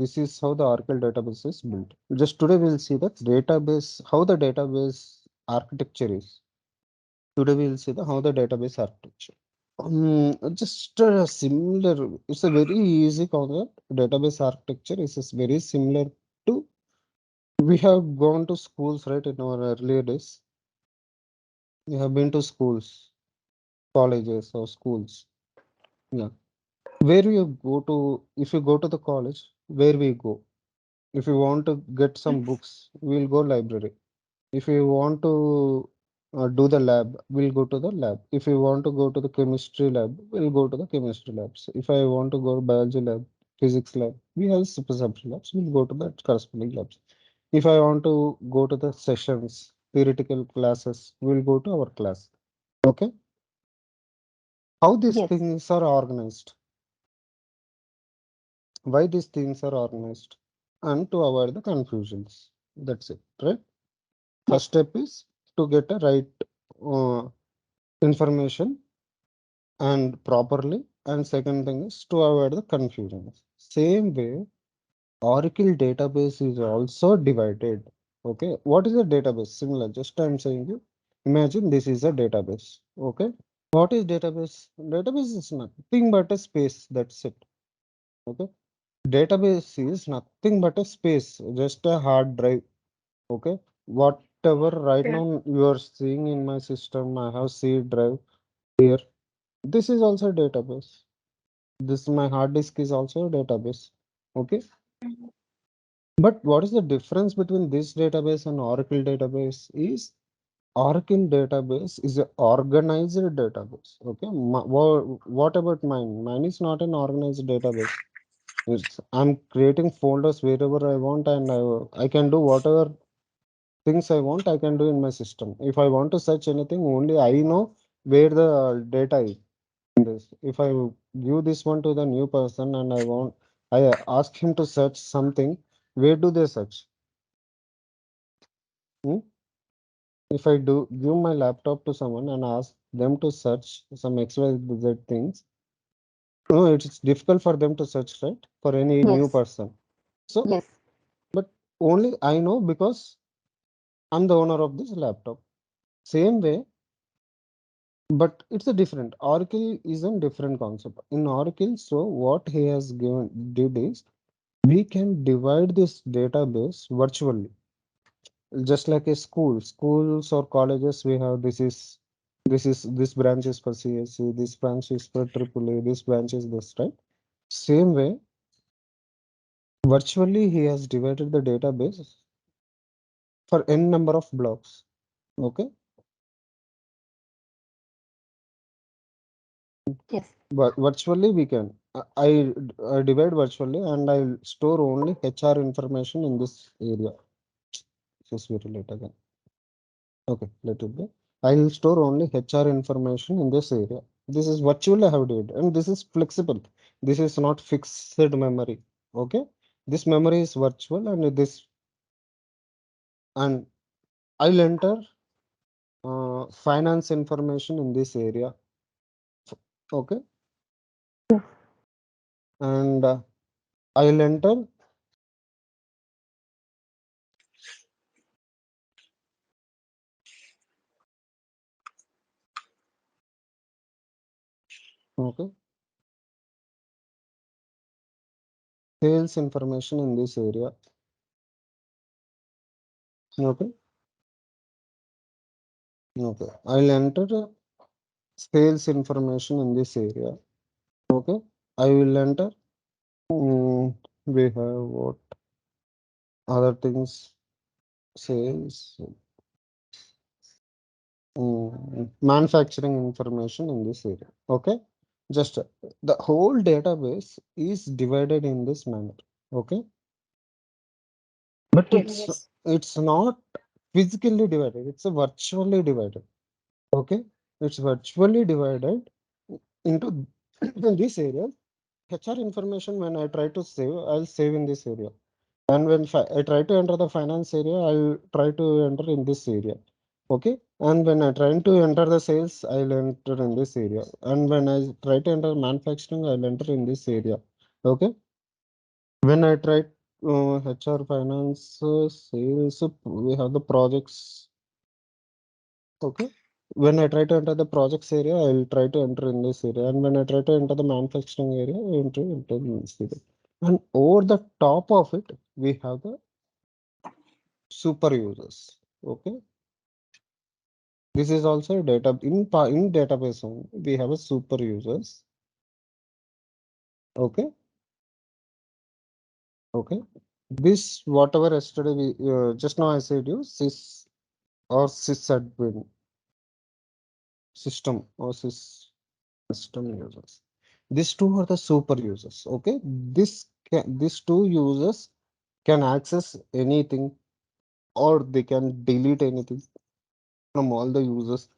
this is how the Oracle database is built. Just today we'll see the database, how the database architecture is. Today we'll see the how the database architecture. Just similar. It's a very easy concept. Database architecture is very similar to. We have gone to schools, right? In our earlier days, we have been to schools, colleges, or schools. Yeah. Where you go to, if you go to the college, where we go? If you want to get some books, we'll go library. If you want to do the lab, we'll go to the lab. If you want to go to the chemistry lab, we'll go to the chemistry labs. If I want to go to biology lab, physics lab, we have subject labs. We'll go to the corresponding labs. If I want to go to the sessions, theoretical classes, we'll go to our class. Okay. How these Yes. things are organized? Why these things are organized? And to avoid the confusions. That's it, right? Yes. First step is to get a right uh, information and properly, and second thing is to avoid the confusion. Same way, Oracle database is also divided. Okay, what is a database? Similar, just I'm saying you. Imagine this is a database. Okay, what is database? Database is nothing but a space. That's it. Okay, database is nothing but a space, just a hard drive. Okay, whatever right Yeah. now you are seeing in my system, I have C drive here. This is also a database. This my hard disk is also a database. Okay, Mhm. but what is the difference between this database and Oracle database is Oracle database is an organized database. Okay, what about mine? Mine is not an organized database. I'm creating folders wherever I want, and I can do whatever things I want, I can do in my system. If I want to search anything, only I know where the data is in this. If I give this one to the new person and I ask him to search something, where do they search? Hmm? If I do give my laptop to someone and ask them to search some XYZ things, no, it's difficult for them to search, right? For any new Yes. person. So, Yes. but only I know because I'm the owner of this laptop. Same way, but it's a different. Oracle is a different concept. In Oracle, so what he has given did is we can divide this database virtually, just like a schools or colleges. We have this branch is for CSC, this branch is for AAA, this branch is this, right? Same way, virtually he has divided the database for n number of blocks. Okay, Yes. but virtually we can. I divide virtually and I store only HR information in this area. Just very late again. Okay, let it be. I will store only HR information in this area. This is virtually how to do it, and this is flexible. This is not fixed memory. Okay, this memory is virtual, and this and I'll enter finance information in this area. Okay, and I'll enter. Okay, sales information in this area. Okay, okay, I'll enter sales information in this area. Okay, I will enter. We have what other things? Sales, manufacturing information in this area. Okay, just the whole database is divided in this manner. Okay, but Yes. it's not physically divided. It's a virtually divided. Okay, it's virtually divided into in this area. HR information when I try to save, I'll save in this area. And when I try to enter the finance area, I'll try to enter in this area. Okay. And when I try to enter the sales, I'll enter in this area. And when I try to enter manufacturing, I'll enter in this area. Okay. When I try HR, finance, sales. We have the projects. Okay. When I try to enter the projects area, I'll try to enter in this area. And when I try to enter the manufacturing area, I enter in this area. And over the top of it, we have the super users. Okay. This is also data in database only. We have a super users. Okay. Okay. This whatever yesterday we just now I said you sys or sysadmin system or system users. These two are the super users. Okay. These two users can access anything or they can delete anything from all the users,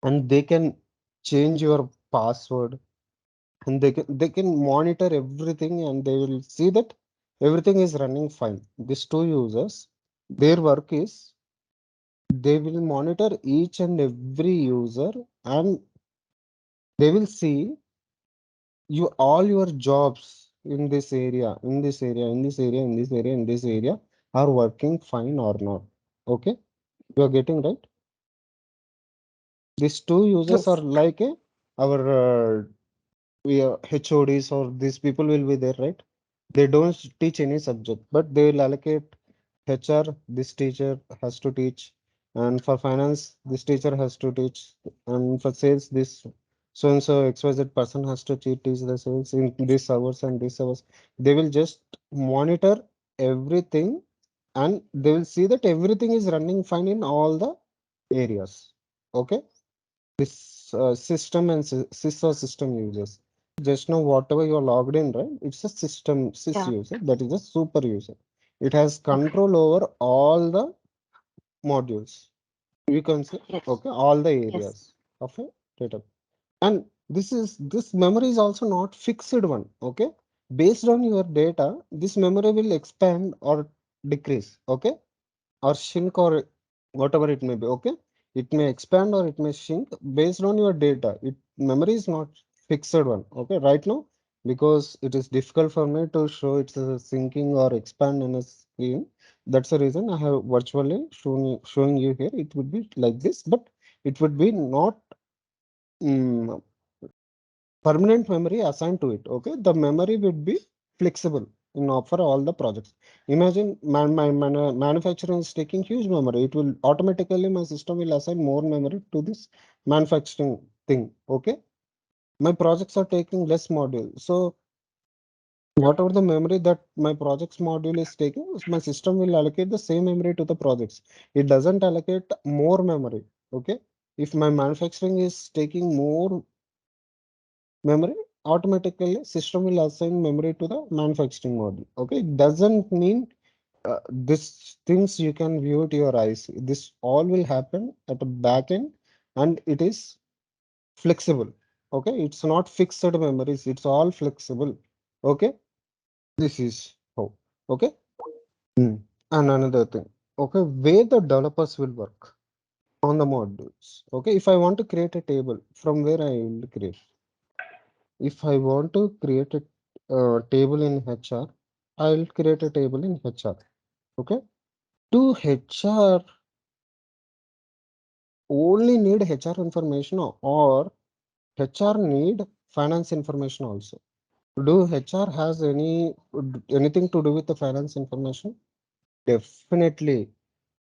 and they can change your password, and they can monitor everything, and they will see that everything is running fine. These two users, their work is they will monitor each and every user, and they will see you all your jobs in this area, in this area, in this area, in this area, in this area are working fine or not. Okay, you are getting right. These two users are Yes. like our we are HODs, or these people will be there, right? They don't teach any subject, but they will allocate HR, this teacher has to teach, and for finance, this teacher has to teach, and for sales, this so and so XYZ person has to teach the sales in these hours and these hours. They will just monitor everything, and they will see that everything is running fine in all the areas. Okay, this system and sys or system users. Just now, whatever you are logged in, right? It's a system sys Yeah. user, that is a super user. It has Okay. control over all the modules. You can say, Yes. okay, all the Yes. areas of a data. And this memory is also not fixed one. Okay, based on your data, this memory will expand or decrease. Okay, or shrink or whatever it may be. Okay, it may expand or it may shrink based on your data. It memory is not fixed one. Okay, right now, because it is difficult for me to show it's a sinking or expand in a screen. That's the reason I have virtually showing you here. It would be like this, but it would be not mm, permanent memory assigned to it. Okay, the memory would be flexible in for all the projects. Imagine manufacturing is taking huge memory. It will automatically, my system will assign more memory to this manufacturing thing. Okay, my projects are taking less module, so whatever the memory that my projects module is taking, my system will allocate the same memory to the projects. It doesn't allocate more memory. Okay, if my manufacturing is taking more memory, automatically system will assign memory to the manufacturing module. Okay, it doesn't mean this things you can view it your eyes. This all will happen at the back end, and it is flexible. Okay, it's not fixed memories, it's all flexible. Okay, this is how. Okay. Hmm. And another thing, okay, where the developers will work on the modules. Okay, if I want to create a table, from where I will create. If I want to create a table in HR, I'll create a table in HR. Okay. Do HR only need HR information, or HR need finance information also? Do HR has anything to do with the finance information? Definitely.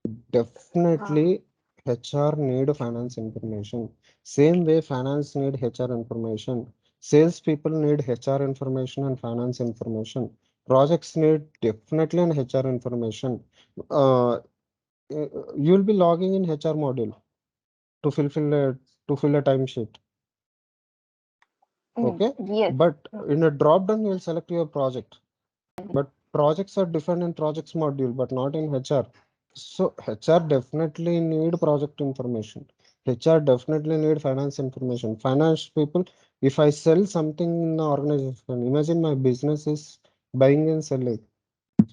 Ah, Definitely, HR need finance information. Same way finance need HR information. Salespeople need HR information and finance information. Projects need definitely an HR information. Uh, you'll be logging in HR module to fill a timesheet. Okay, yes. but in a drop down you'll select your project. But projects are different in projects module, but not in HR. So HR definitely need project information. HR definitely need finance information. Finance people, if I sell something in the organization, imagine my business is buying and selling.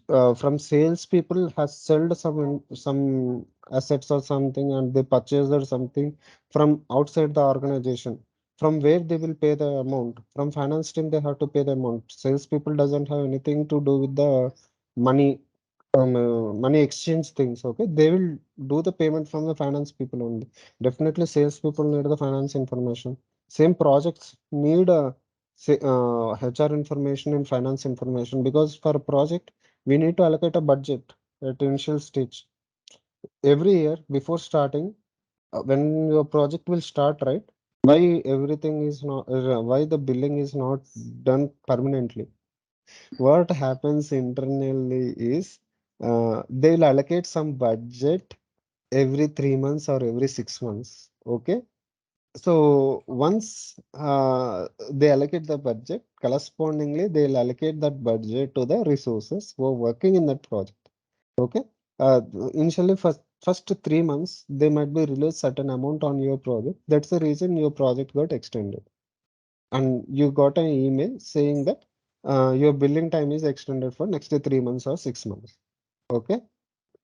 From sales people has sold some assets or something, and they purchased or something from outside the organization. From where they will pay the amount? From finance team they have to pay the amount. Sales people doesn't have anything to do with the money money exchange things. Okay, they will do the payment from the finance people only. Definitely sales people need the finance information. Same projects need a say, HR information and finance information, because for a project we need to allocate a budget at initial stage every year before starting. When your project will start, right? Why everything is not why the billing is not done permanently? What happens internally is they'll allocate some budget every 3 months or every 6 months. Okay, so once they allocate the budget, correspondingly they'll allocate that budget to the resources who are working in that project. Okay, uh, initially first 3 months they might be released certain amount on your project. That's the reason your project got extended, and you got an email saying that your billing time is extended for next 3 months or 6 months. Okay,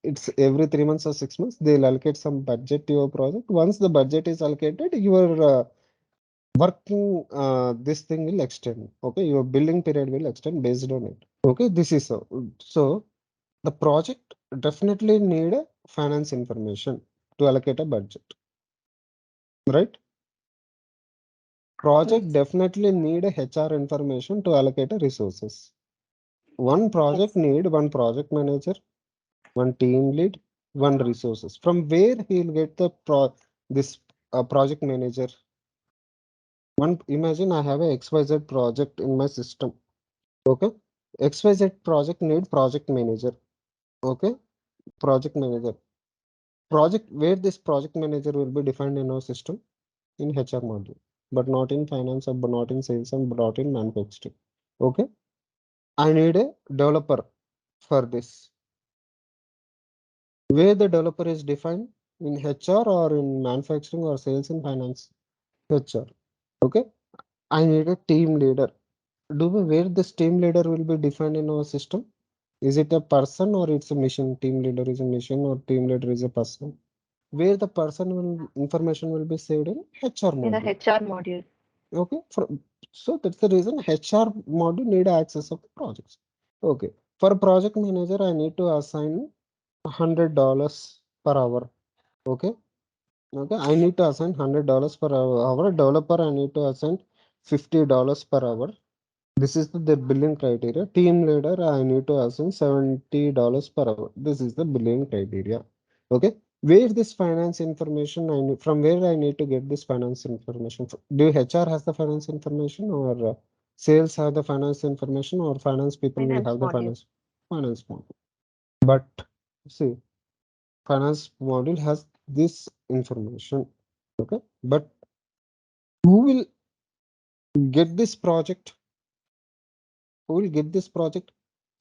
it's every 3 months or 6 months they'll allocate some budget to your project. Once the budget is allocated, your working this thing will extend. Okay, your billing period will extend based on it. Okay, this is so the project definitely need a finance information to allocate a budget, right? Project Yes. definitely need a HR information to allocate a resources. One project Yes. need one project manager, one team lead, one resources. From where he'll get the this project manager? One, imagine I have a XYZ project in my system. Okay, XYZ project need project manager. Okay, project manager. Project, where this project manager will be defined in our system? In HR module, but not in finance, or but not in sales, and but not in manufacturing. Okay, I need a developer for this. Where the developer is defined? In HR or in manufacturing or sales and finance? HR. Okay, I need a team leader. Do we, where this team leader will be defined in our system? Is it a person or it's a machine? Team leader is a machine or team leader is a person? Where the person will information will be saved in HR In the module. HR module. Okay, so that's the reason HR module need access of the projects. Okay, for a project manager, I need to assign $100 per hour. Okay, okay, I need to assign $100 per hour. Developer, I need to assign $50 per hour. This is the billing criteria. Team leader, I need to assign $70 per hour. This is the billing criteria. Okay. Where this finance information, from where I need to get this finance information? Do HR has the finance information, or sales have the finance information, or finance people will Finance have the module. finance module? But see, finance module has this information. Okay. But who will get this project? Who will get this project?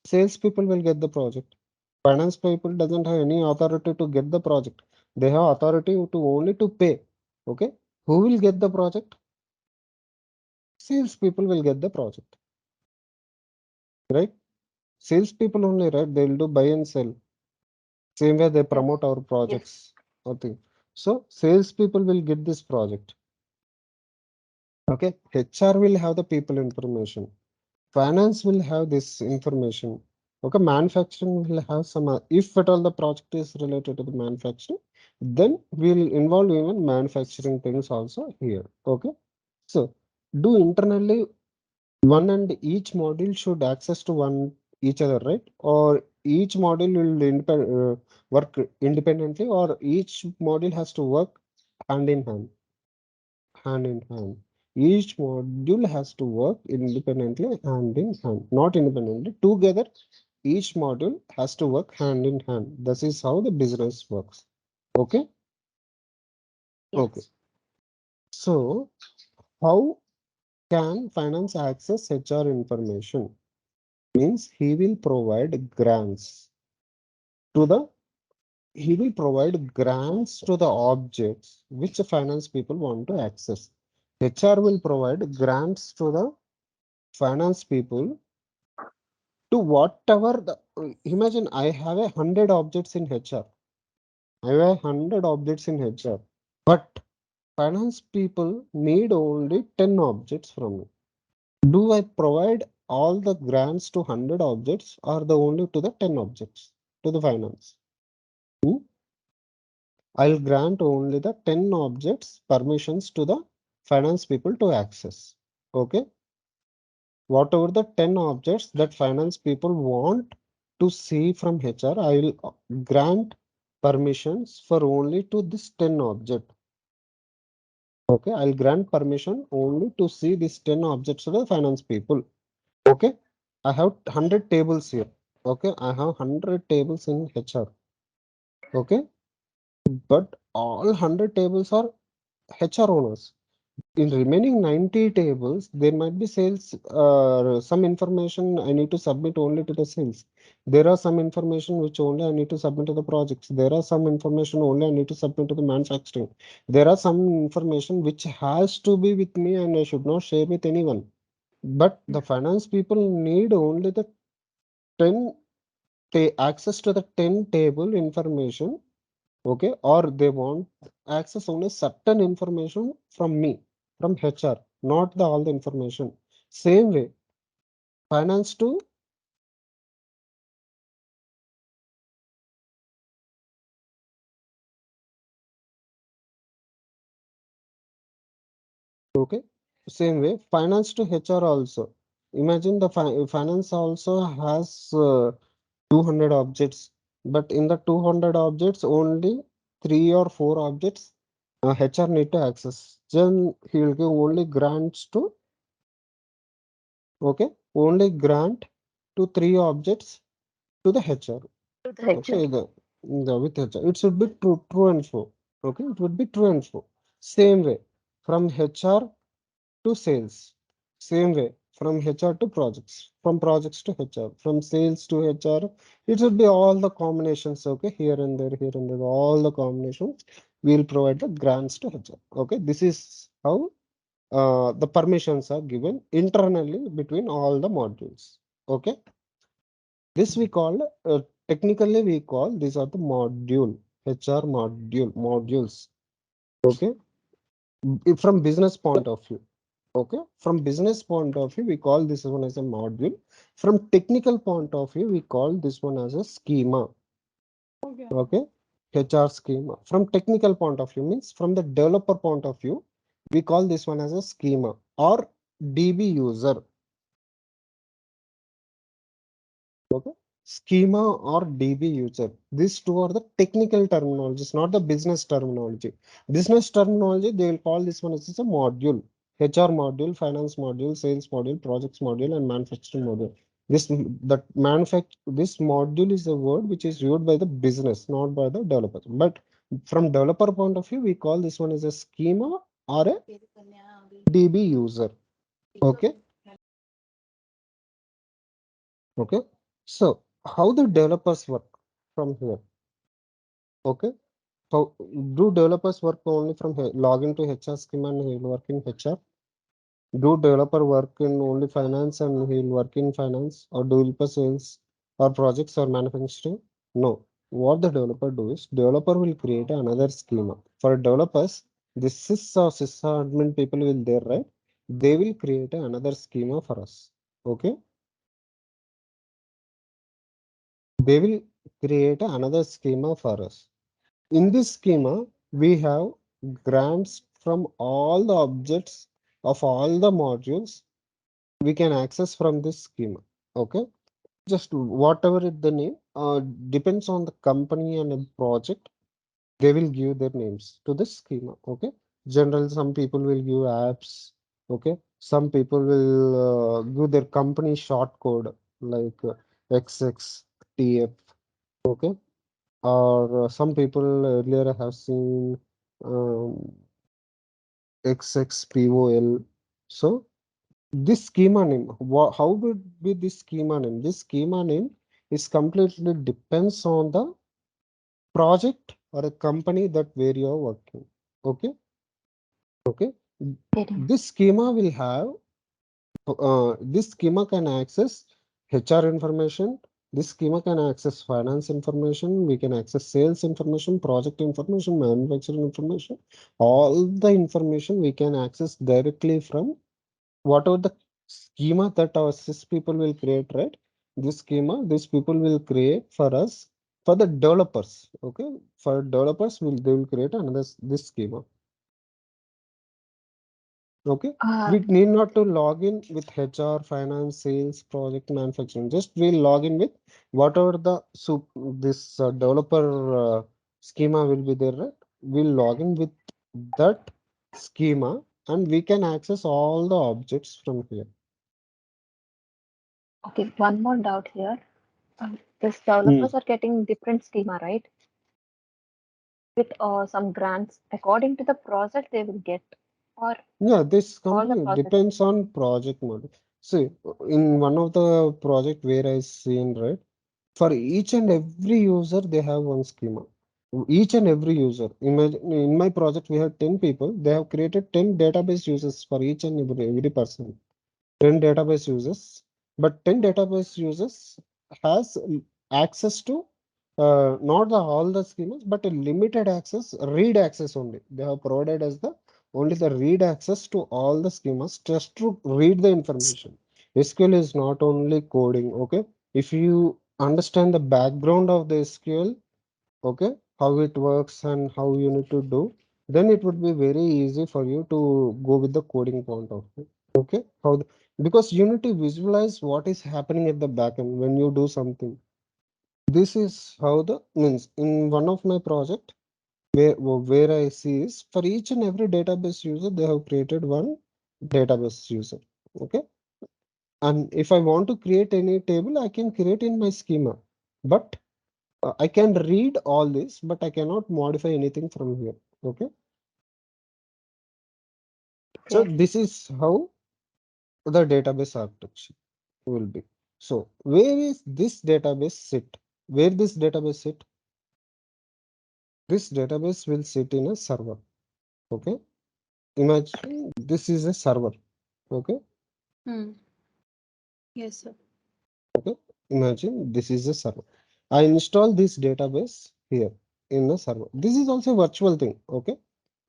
Sales people will get the project. Finance people doesn't have any authority to get the project. They have authority to only to pay. Okay. Who will get the project? Sales people will get the project. Right? Sales people only, right? They'll do buy and sell. Same way they Yes. promote our Yes. projects or thing. So sales people will get this project. Okay. HR will have the people information. Finance will have this information. Okay, manufacturing will have some. If at all the project is related to the manufacturing, then we'll involve even manufacturing things also here. Okay, so do internally one and each module should access to one each other, right? Or each module will work independently, or each module has to work hand in hand, hand in hand. Each module has to work independently, hand in hand, not independently, together. Each module has to work hand in hand. This is how the business works. Okay. Okay. Yes. So how can finance access HR information? Means to the he will provide grants to the objects which the finance people want to access. HR will provide grants to the finance people to whatever the, imagine I have 100 objects in HR. I have 100 objects in HR, but finance people need only 10 objects from me. Do I provide all the grants to 100 objects or the only to the 10 objects to the finance? Hmm? I'll grant only the 10 objects permissions to the finance people to access. Okay. Whatever the 10 objects that finance people want to see from HR, I will grant permissions for only to this 10 object. Okay, I'll grant permission only to see these 10 objects to the finance people. Okay, I have 100 tables here. Okay, I have 100 tables in HR. Okay, but all 100 tables are HR owners. In remaining 90 tables, there might be sales, some information I need to submit only to the sales. There are some information which only I need to submit to the projects. There are some information only I need to submit to the manufacturing. There are some information which has to be with me and I should not share with anyone. But the finance people need only the 10 access to the 10 table information. Okay, or they want access only certain information from me, from HR, not the all the information. Same way, finance to okay, same way, finance to HR also. Imagine the finance also has 200 objects, but in the 200 objects, only 3 or 4 objects HR need to access. Then he will give only grants to, okay, only grant to 3 objects to the HR. To the Okay, HR. the with HR. It should be true and true. Okay, it would be true and true. Same way from HR to sales. Same way from HR to projects. From projects to HR. From sales to HR. It should be all the combinations. Okay, here and there, here and there, all the combinations. We'll provide the grants to HR. Okay, this is how the permissions are given internally between all the modules. Okay. This we call, technically we call, these are the module, HR modules. Okay. From business point of view. Okay. From business point of view, we call this one as a module. From technical point of view, we call this one as a schema. Okay. HR schema. From technical point of view means from the developer point of view, we call this one as a schema or DB user. Okay. Schema or DB user. These two are the technical terminologies, not the business terminology. Business terminology, they will call this one as a module. HR module, finance module, sales module, projects module, and manufacturing module. This module is a word which is used by the business, not by the developer. But from developer point of view, we call this one as a schema or a DB user. Okay. Okay. So how the developers work from here? Okay. So do developers work only from log into HR schema and he'll work in HR? Do developer work in only finance and he'll work in finance, or developer sales or projects or manufacturing? No. What the developer do is developer will create another schema. For developers, this sysadmin people will there, right? They will create another schema for us. Okay. They will create another schema for us. In this schema, we have grants from all the objects of all the modules we can access from this schema. Okay, just whatever is the name, depends on the company and the project. They will give their names to this schema. Okay, general, some people will give apps. Okay, some people will give their company short code like XXTF. Okay, or some people earlier have seen um, XXPOL. So this schema name, how would be this schema name? This schema name is completely depends on the project or a company that where you are working. Okay, okay. Getting. This schema will have this schema can access HR information. This schema can access finance information. We can access sales information, project information, manufacturing information. All the information we can access directly from whatever the schema that our sys people will create, right? This schema, these people will create for us, for the developers. Okay, for developers will they will create another this schema. Okay, Uh, we need not to log in with HR, finance, sales, project, manufacturing. Just we'll log in with whatever the this developer schema will be there, right? We'll log in with that schema and we can access all the objects from here. okay, one more doubt here. These Hmm. developers are getting different schema, right? With some grants according to the project they will get, or Yeah, this all the company projects. depends on project model. See, in one of the project where I seen, right? For each and every user, they have one schema. Each and every user. Imagine in my project, we have 10 people. They have created 10 database users for each and every person. 10 database users, but 10 database users has access to not all the schemas, but a limited access, read access only. They have provided us the only the read access to all the schemas just to read the information. SQL is not only coding, okay? If you understand the background of the SQL, okay, how it works and how you need to do, then it would be very easy for you to go with the coding point of view. Okay, because you need to visualize what is happening at the back end when you do something. This is how the means in one of my project where I see is for each and every database user they have created one database user. Okay, and if I want to create any table, I can create in my schema, but I can read all this, but I cannot modify anything from here. Okay. So Okay. this is how the database architecture will be. So where is this database sit? Where this database sit? This database will sit in a server. Okay. Imagine this is a server. Okay. Hmm. Yes, sir. Okay. Imagine this is a server. I install this database here in a server. This is also a virtual thing. Okay.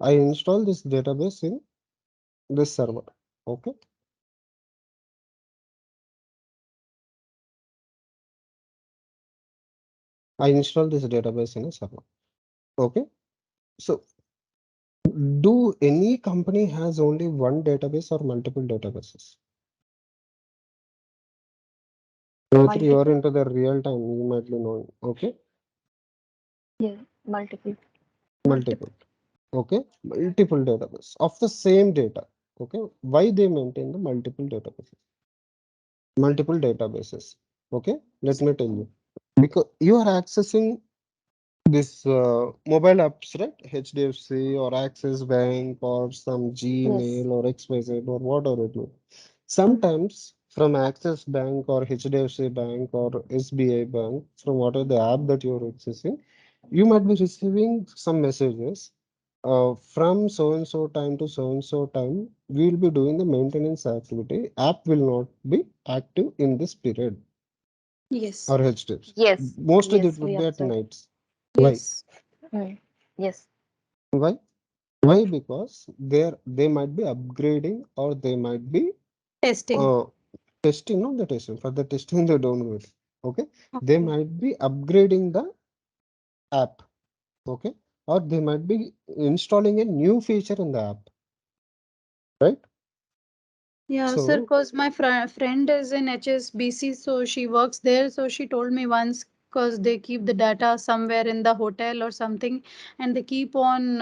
I install this database in this server. Okay. I install this database in a server. Okay. So do any company has only one database or multiple databases? Gayatri, you are Multiple. into the real time, you might be knowing. Okay. Yeah, multiple. Multiple. Multiple. Okay. Multiple database of the same data. Okay. Why they maintain the multiple databases? Multiple databases. Okay. Let me tell you. Because you are accessing this mobile apps, right? HDFC or Axis Bank or some Yes. Gmail or XYZ or whatever it may be. Mm. Sometimes from Axis Bank or HDFC Bank or SBI Bank, from whatever the app that you're accessing, you might be receiving some messages. From so and so time to so and so time, we will be doing the maintenance activity. App will not be active in this period Yes. or HDFC. Yes. Mostly it Yes, would we be at observed. nights. Why? Yes. Mm. Yes. Why? Why? Because they might be upgrading or they might be Testing. uh, testing, not the testing. For the testing, they don't wait. Okay, they Okay. might be upgrading the app. Okay, or they might be installing a new feature in the app. Right. Yeah, sir, So because my friend is in HSBC, so she works there. So she told me once, because they keep the data somewhere in the hotel or something, and they keep on,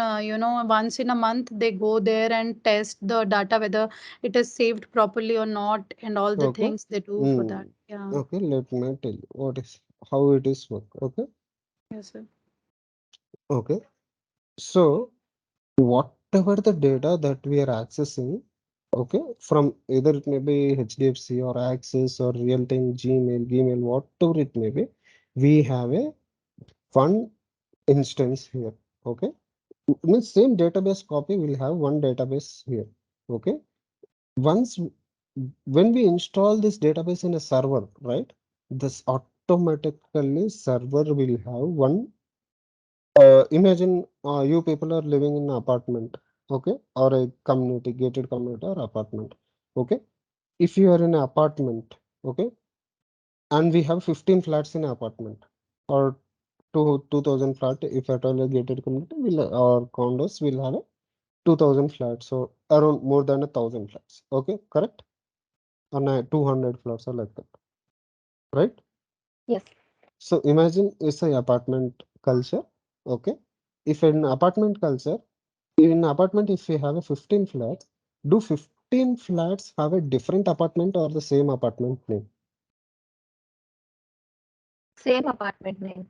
once in a month, they go there and test the data whether it is saved properly or not, and all the okay. things they do for that. Mm. Yeah. Okay. Let me tell you what is how it is work. Okay. Yes, sir. Okay. So whatever the data that we are accessing, okay, from either it may be HDFC or Access or real-time Gmail, whatever it may be, we have a one instance here. Okay, means same database copy will have one database here. Okay, once when we install this database in a server, right, this automatically server will have one. Imagine you people are living in an apartment, okay, or a community, gated community or apartment, okay. if you are in an apartment, okay, and we have 15 flats in an apartment, or 2000 flat, if at all a gated community, will or condos will have a 2000 flats, so around more than 1,000 flats. Okay, correct? On a 200 flats or like that, right? Yes. So imagine it's a apartment culture. Okay, if in apartment culture, in apartment, if you have a 15 flats, do 15 flats have a different apartment or the same apartment name? Same apartment name.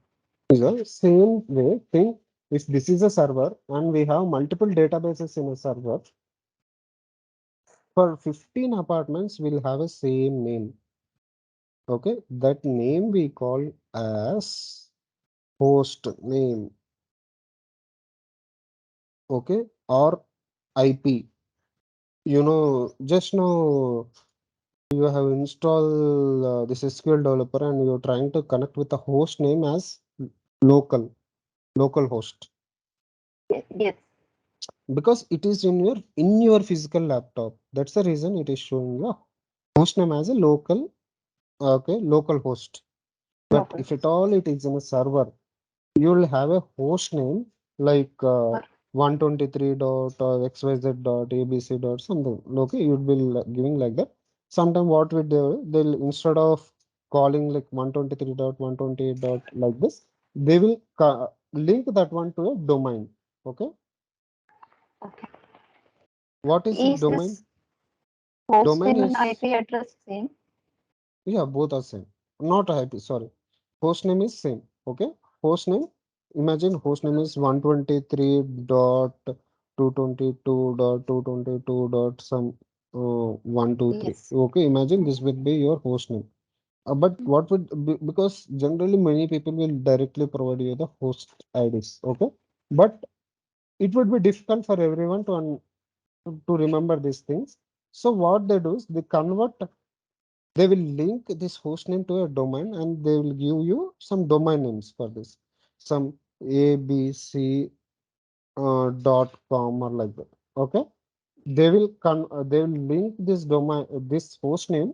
Is the same way. Think if this is a server and we have multiple databases in a server, for 15 apartments will have a same name. Okay, that name we call as host name. Okay, or IP. You know, just now you have installed this SQL developer and you're trying to connect with the host name as local, local host, Yes. because it is in your physical laptop. That's the reason it is showing your host name as a local, okay, local host. But Local if at host. all it is in a server, you will have a host name like Or 123 dot xyz dot abc dot something. Okay, you'd be giving like that. Sometime what we do, they'll instead of calling like 123 dot 128 dot like this, they will link that one to a domain. Okay, okay. what is the Is domain? this host Domain name and is, IP address same? yeah, both are same. Not IP, sorry. Host name is same. Okay. Host name, imagine host name is 123 dot 222 dot 222 dot some 123. Yes. Okay. Imagine this will be your host name. But what would be, because generally many people will directly provide you the host IDs. Okay. But it would be difficult for everyone to remember these things. So what they do is they will link this host name to a domain and they will give you some domain names for this. Some ABC .com or like that. Okay. They will link this domain, this host name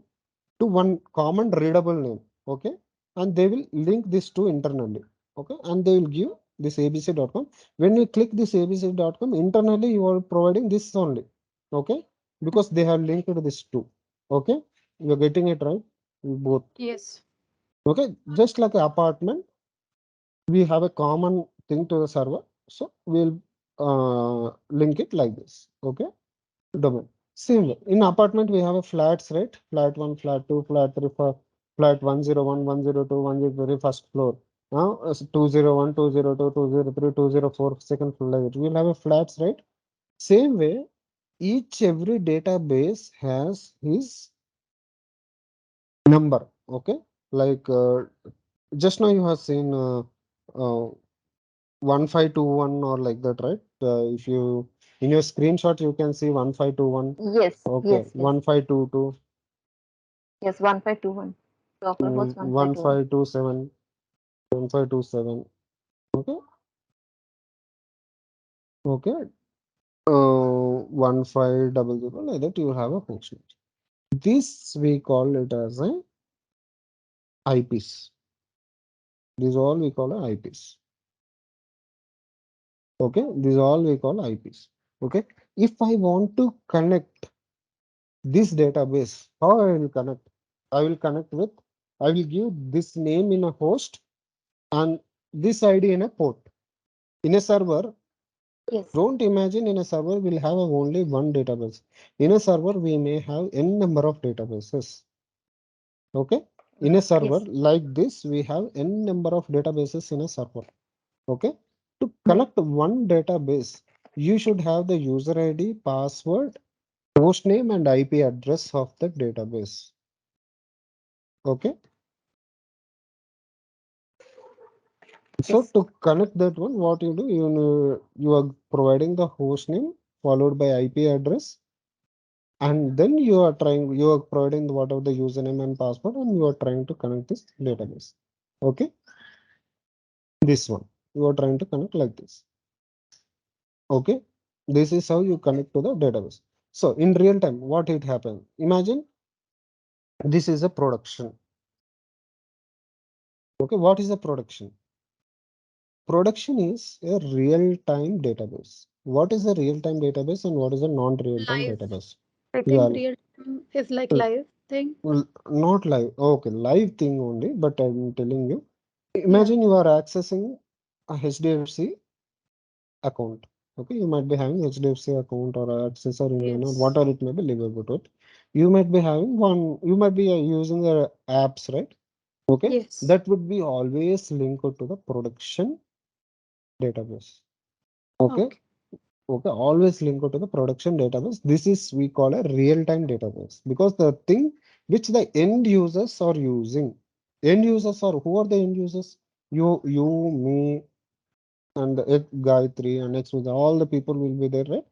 to one common readable name. Okay. And they will link this to internally. Okay. And they will give this abc.com. When you click this abc.com, internally you are providing this only. Okay. Because they have linked this to. Okay. You're getting it right. Both. Yes. Okay. Just like an apartment, we have a common thing to the server. So we'll link it like this. Okay. Domain. Same way. In apartment, we have a flats, right? Flat 1, flat 2, flat 3, flat 101, 102, 103, first floor. Now, 201, 202, 203, 204, second floor. Like that. We'll have a flats, right? Same way, every database has his number. Okay. Like just now you have seen uh, 1521 or like that, right? If you in your screenshot you can see 1521. Yes. Okay, Yes. Yes. 1522, Yes. 1521. Local host 1521. 1527, 1527. Okay, okay. 1500, like that you have a function. This we call it as a IPs. This all we call a IPs. Okay, this all we call IPs. Okay, if I want to connect this database, how I will connect? I will connect with, I will give this name in a host and this ID in a port. In a server, Yes. don't imagine in a server we'll have only one database. In a server, we may have n number of databases. Okay. In a server Yes. like this, we have n number of databases in a server. Okay. To Mm. connect one database, you should have the user ID, password, host name, and IP address of the database. Okay. So Yes. to connect that one, what you do, you are providing the host name followed by IP address, and then you are providing whatever the username and password, and you are trying to connect this database. Okay, this one you are trying to connect like this. Okay, this is how you connect to the database. So in real time, what it happens? Imagine This is a production. Okay, what is a production? Production is a real-time database. What is a real-time database and what is a non-real-time Live. database? I Yeah, think real time is like live thing. not live. Okay, live thing only, but I'm telling you. Yeah. Imagine you are accessing a HDFC account. Okay, you might be having HDFC account or Access or Indian or Yes. whatever it may be, live about it. You might be having one, you might be using the apps, right? Okay, Yes. that would be always linked to the production database. Okay, Okay. okay, always linked to the production database. This is we call a real-time database because the thing which the end users are using, end users are who are the end users? You, me, and the Gayatri and next with all the people will be there, right?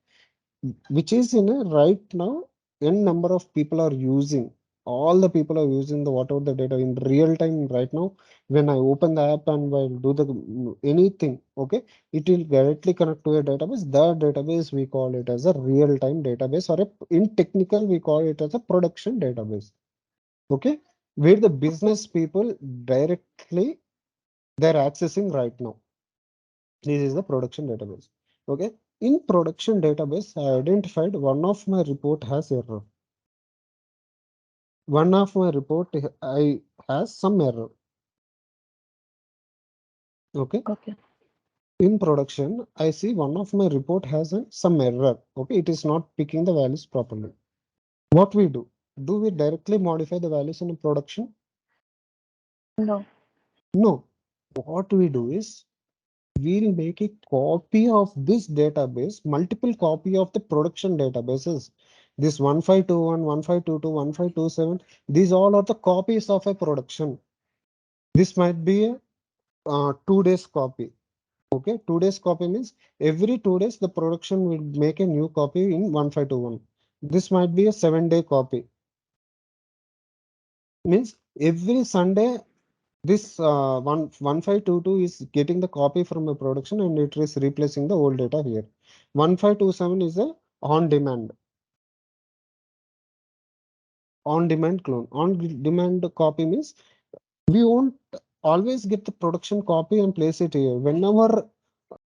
Which is in a right now, n number of people are using. All the people are using the whatever the data in real time right now. When I open the app and will do the anything, okay, it will directly connect to a database. That database we call it as a real time database, or in technical we call it as a production database. Okay, where the business people directly they're accessing right now. This is the production database. Okay. In production database, I identified one of my report has error. One of my report I has some error. Okay. Okay. In production, I see one of my report has some error. Okay. It is not picking the values properly. What we do? Do we directly modify the values in production? No. No. What we do is we'll make a copy of this database, multiple copy of the production databases. This 1521, 1522, 1527, these all are the copies of a production. This might be a 2 days copy. Okay, 2 days copy means every 2 days the production will make a new copy in 1521. This might be a 7-day copy. Means every Sunday this 1522 is getting the copy from a production and it is replacing the old data here. 1527 is a on demand clone. On demand copy means we won't always get the production copy and place it here. Whenever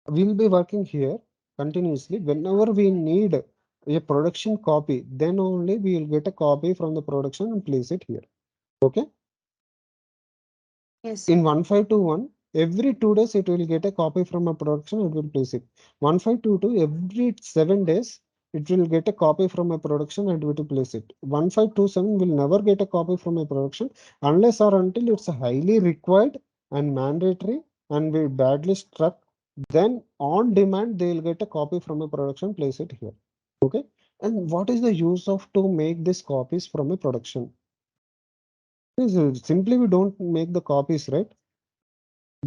we'll be working here continuously, whenever we need a production copy, then only we will get a copy from the production and place it here. Okay. Yes. In 1521, every 2 days it will get a copy from a production, it will place it. 1522, every 7 days it will get a copy from a production and it will place it. 1527 will never get a copy from a production unless or until it's highly required and mandatory and we badly struck. Then on demand they will get a copy from a production, place it here. Okay. And what is the use of to make these copies from a production? Simply we don't make the copies, right?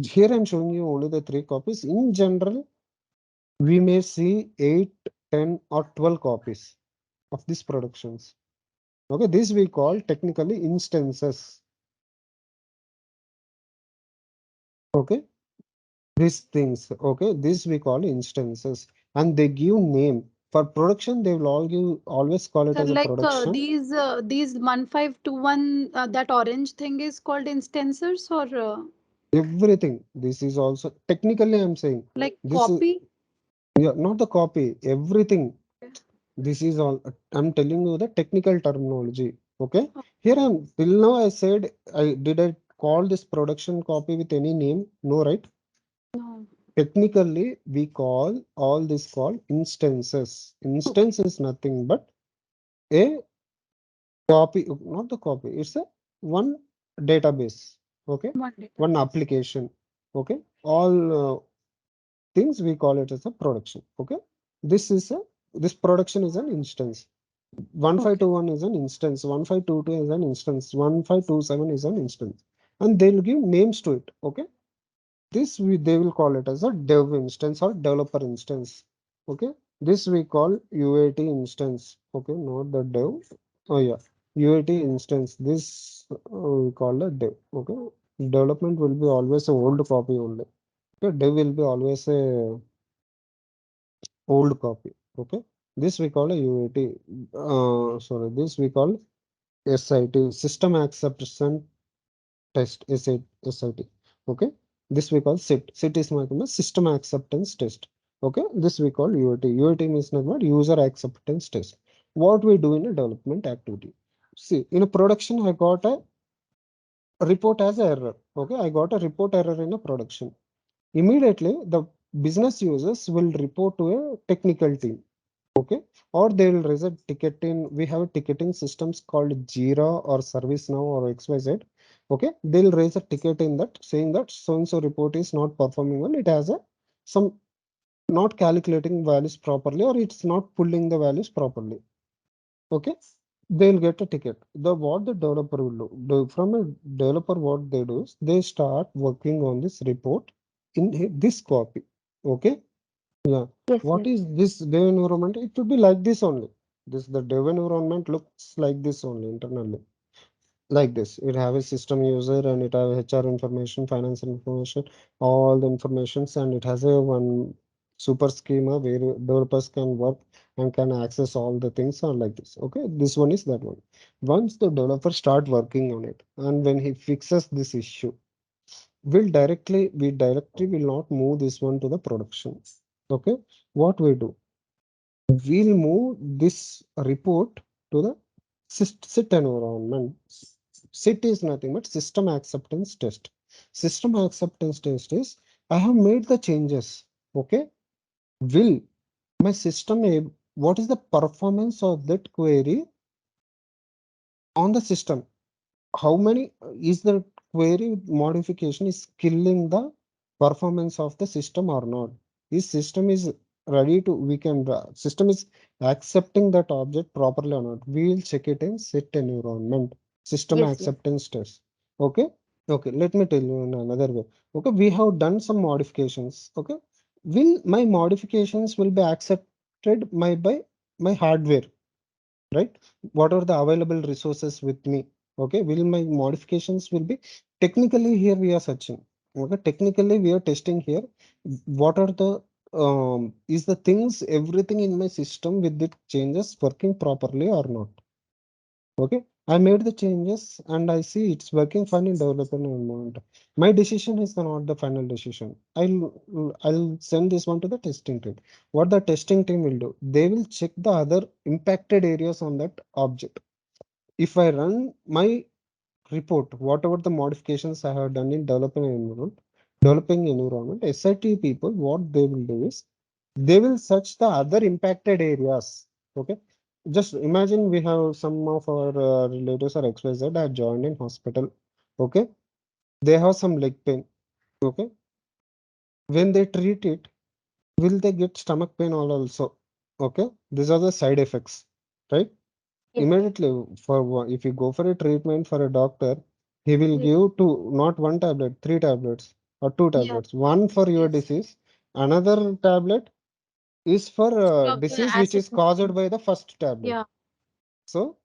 Here I'm showing you only the 3 copies. In general, we may see 8, 10 or 12 copies of these productions. Okay, this we call technically instances. Okay, these things. Okay, this we call instances, and they give name. For production, they will always call it So as a like production. these 1521 that orange thing is called instancers or Everything. This is also technically I'm saying like this is copy. yeah, not the copy. Everything. This is all I'm telling you the technical terminology. Okay. Here I'm till now I said I call this production copy with any name? No, right? No. Technically, we call all this called instances. Okay. Instance is nothing but a copy, not the copy, it's a one database. Okay. One One database. application. Okay. All things we call it as a production. Okay. This is a this production is an instance. Okay. 1521 is an instance, 1522 is an instance, 1527 is an instance, and they'll give names to it. Okay, this they will call it as a dev instance or developer instance. Okay, this we call UAT instance. Okay, not the dev. Oh yeah, UAT instance. This we call the dev. Okay, development will be always a old copy only. Okay, dev will be always a old copy. Okay, this we call a UAT. Sorry, this we call SIT, system acceptance test, SIT. Okay, this we call SIT. SIT is nothing but system acceptance test. Okay, this we call UAT. UAT means nothing but user acceptance test. What we do in a development activity. See, in a production, I got a report as error. Okay, I got a report error in a production. Immediately, the business users will report to a technical team. Okay, or they will raise a ticket in. We have ticketing systems called Jira or ServiceNow or XYZ. Okay, they'll raise a ticket in that saying that so and so report is not performing well. It has a some not calculating values properly, or it's not pulling the values properly. Okay, they'll get a ticket. The what the developer will do from a developer, what they do is they start working on this report in this copy. Okay, yeah. Yes, What yes. is this dev environment? It should be like this only. This the dev environment looks like this only internally. Like this. It have a system user and it have HR information, finance information, all the informations, and it has a one super schema where developers can work and can access all the things are like this. Okay, this one is that one. Once the developer start working on it, and when he fixes this issue, we directly will not move this one to the production. Okay, what we do, we'll move this report to the SIT environment. SIT is nothing but system acceptance test. System acceptance test is I have made the changes. Okay, will my system what is the performance of that query on the system? How many is the query modification is killing the performance of the system or not? This system is ready to we can system is accepting that object properly or not? We will check it in SIT environment, system Yes, yes. acceptance test. Okay, okay, let me tell you in another way. Okay, we have done some modifications. Okay, will my modifications will be accepted by my hardware, right? What are the available resources with me? Okay, will my modifications will be technically here we are searching. Okay, technically we are testing here. What are the is the things everything in my system with the changes working properly or not? Okay, I made the changes and I see it's working fine in development environment. My decision is not the final decision. I'll send this one to the testing team. What the testing team will do, they will check the other impacted areas on that object. If I run my report, whatever the modifications I have done in developing environment, SIT people, what they will do is they will search the other impacted areas. Okay, just imagine we have some of our relatives or XYZ are joined in hospital. Okay, they have some leg pain. Okay, when they treat it, will they get stomach pain all also? Okay, these are the side effects, right? Yes, yes. Immediately if you go for a treatment for a doctor, he will Yeah. give two, not one tablet, three tablets or two Yeah. tablets. One for your Yes. disease, another tablet is for Stop the disease which acid is caused moving. by the first tablet. Yeah. So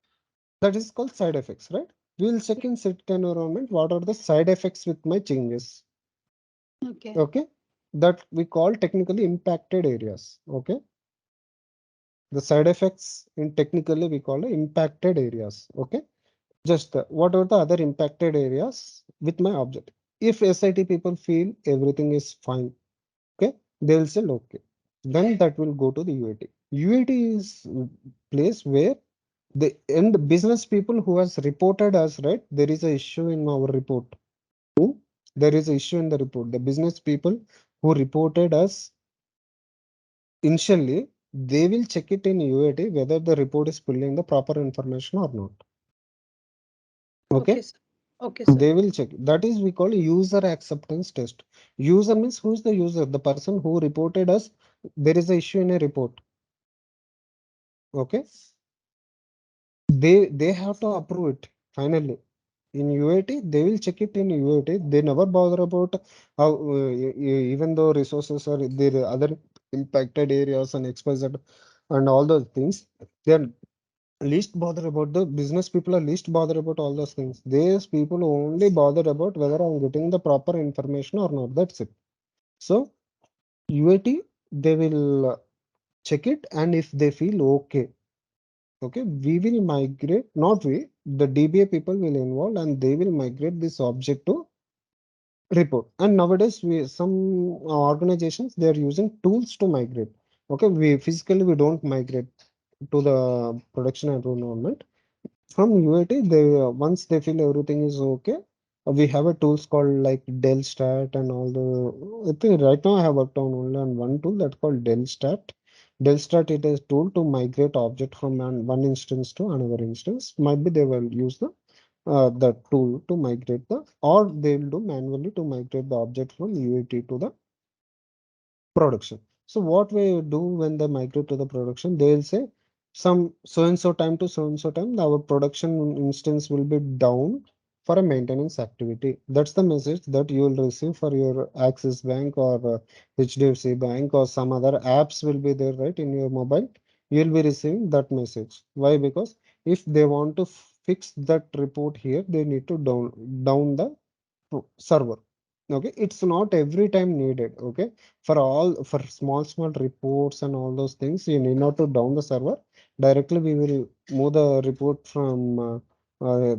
that is called side effects, right? We will check Yeah. in SIT environment what are the side effects with my changes. Okay. Okay, that we call technically impacted areas. Okay, the side effects in technically we call impacted areas. Okay, just what are the other impacted areas with my object? If SIT people feel everything is fine, okay, they will say okay. Then that will go to the UAT. UAT is place where the end business people who has reported us, right? There is a issue in our report. Hmm? There is a issue in the report. The business people who reported us initially, they will check it in UAT whether the report is pulling the proper information or not. Okay, Okay, sir. Okay, sir. they will check. That is we call user acceptance test. User means who is the user? The person who reported us there is a issue in a report. Okay, they have to approve it finally. In UAT, they will check it in UAT. They never bother about how even though resources are there are other impacted areas and XYZ and all those things. They are least bother about the business people are least bother about all those things. These people only bother about whether I'm getting the proper information or not. That's it. So UAT, they will check it, and if they feel okay, okay, we will migrate. Not we. the DBA people will involve and they will migrate this object to report. And nowadays, some organizations they are using tools to migrate. Okay, we physically we don't migrate to the production environment. From UAT, they once they feel everything is okay, we have a tools called like Delstat and all the. I think right now I have worked on only on one tool that's called Delstat. Delstat it is tool to migrate object from one instance to another instance. Might be they will use the tool to migrate the, or they will do manually to migrate the object from UAT to the production. So what we do when they migrate to the production, they'll say some so and so time to so and so time, our production instance will be down for a maintenance activity. That's the message that you will receive for your Axis Bank or HDFC Bank or some other apps will be there, right, in your mobile. You will be receiving that message. Why? Because if they want to fix that report here, they need to down the server. Okay, it's not every time needed. Okay, for all for small reports and all those things, you need not to down the server directly. We will move the report from uh,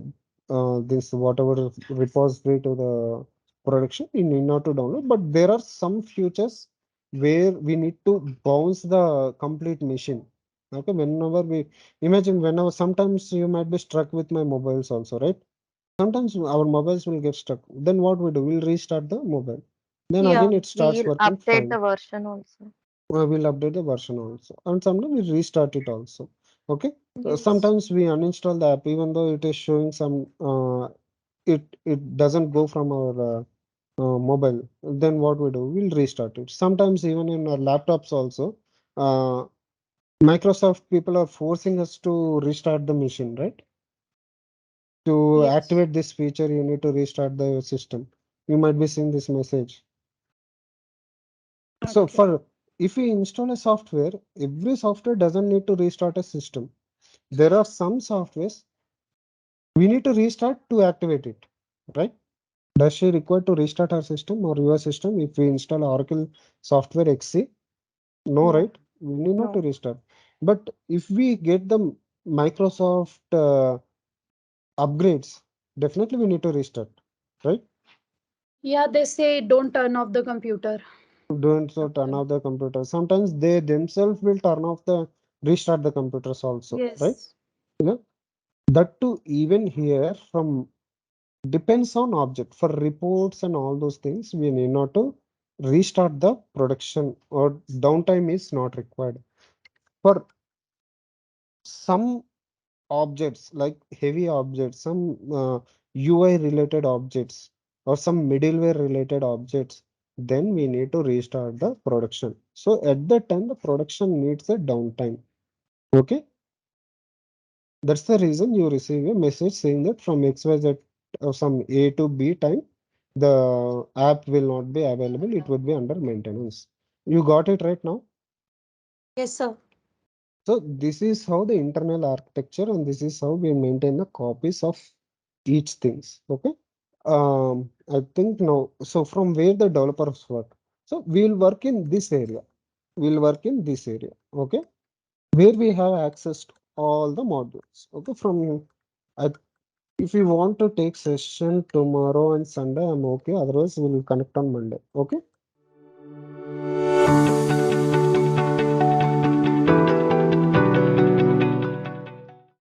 this whatever repository to the production. You need not to download, but there are some features where we need to bounce the complete machine. Okay, whenever we imagine, whenever sometimes you might be struck with my mobiles also, right? Sometimes our mobiles will get stuck. Then what we do? We'll restart the mobile. Then Yeah. again it starts We'll working update the fine. version also. We'll update the version also. And sometimes we restart it also. Okay. Yes. Sometimes we uninstall the app even though it is showing some it doesn't go from our mobile. Then what we do? We'll restart it. Sometimes even in our laptops also, uh, Microsoft people are forcing us to restart the machine, right? To Yes. activate this feature, you need to restart the system. You might be seeing this message. So Okay. for if we install a software, every software doesn't need to restart a system. There are some softwares we need to restart to activate it, right? Does she require to restart her system or your system if we install Oracle software XC? No, No, right? We need not to no. restart. But if we get the Microsoft upgrades, definitely we need to restart, right? Yeah, they say don't turn off the computer. Don't so turn Sometimes. off the computer. Sometimes they themselves will turn off the restart the computers also, right? Yes. Yeah. That too, even here from depends on object. For reports and all those things, we need not to restart the production or downtime is not required. For some objects like heavy objects, some UI related objects or some middleware related objects, then we need to restart the production. So at that time, the production needs a downtime. Okay, that's the reason you receive a message saying that from XYZ or some A to B time, the app will not be available. It would be under maintenance. You got it right now. Yes, sir. So this is how the internal architecture and this is how we maintain the copies of each things. Okay. I think now, so from where the developers work. So we'll work in this area. We'll work in this area. Okay. Where we have access to all the modules. Okay. I, if you want to take session tomorrow and Sunday, I'm okay. Otherwise, we'll connect on Monday. Okay.